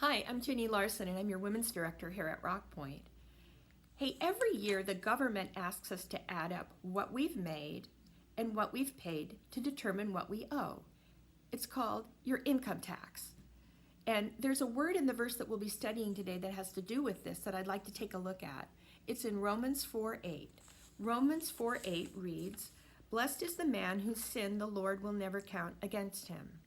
Hi, I'm Ginny Larsen, and I'm your Women's Director here at ROCKPOINT. Hey, every year the government asks us to add up what we've made and what we've paid to determine what we owe. It's called your income tax. And there's a word in the verse that we'll be studying today that has to do with this that I'd like to take a look at. It's in Romans 4:8. Romans 4:8 reads, "Blessed is the man whose sin the Lord will never count against him."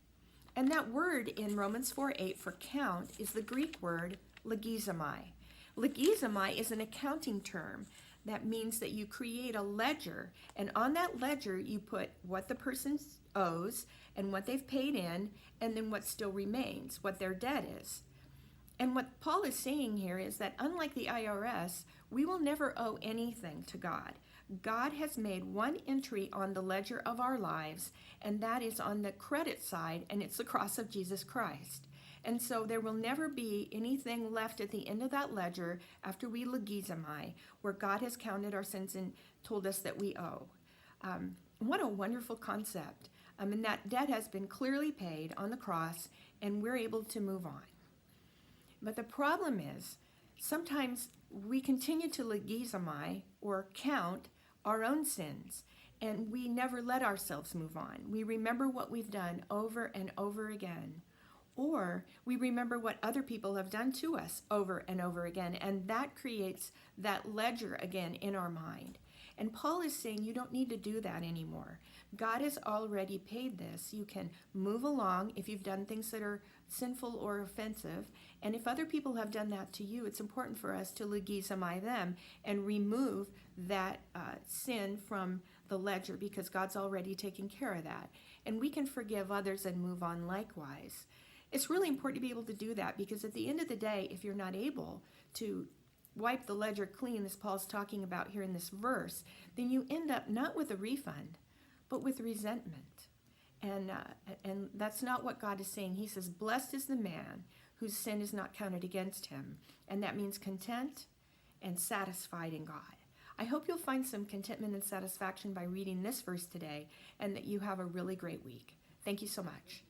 And that word in Romans 4:8 for count is the Greek word logizomai. Logizomai is an accounting term that means that you create a ledger, and on that ledger you put what the person owes and what they've paid in, and then what still remains, what their debt is. And what Paul is saying here is that unlike the IRS, we will never owe anything to God. God has made one entry on the ledger of our lives, and that is on the credit side, and it's the cross of Jesus Christ. And so there will never be anything left at the end of that ledger after we logizomai, where God has counted our sins and told us that we owe. What a wonderful concept. And that debt has been clearly paid on the cross, and we're able to move on. But the problem is, sometimes we continue to logizomai or count our own sins, and we never let ourselves move on. We remember what we've done over and over again, or we remember what other people have done to us over and over again, and that creates that ledger again in our mind. And Paul is saying you don't need to do that anymore. God has already paid this. You can move along if you've done things that are sinful or offensive. And if other people have done that to you, it's important for us to logizomai them and remove that sin from the ledger, because God's already taken care of that. And we can forgive others and move on likewise. It's really important to be able to do that, because at the end of the day, if you're not able to wipe the ledger clean, as Paul's talking about here in this verse, then you end up not with a refund, but with resentment. And that's not what God is saying. He says, blessed is the man whose sin is not counted against him. And that means content and satisfied in God. I hope you'll find some contentment and satisfaction by reading this verse today, and that you have a really great week. Thank you so much.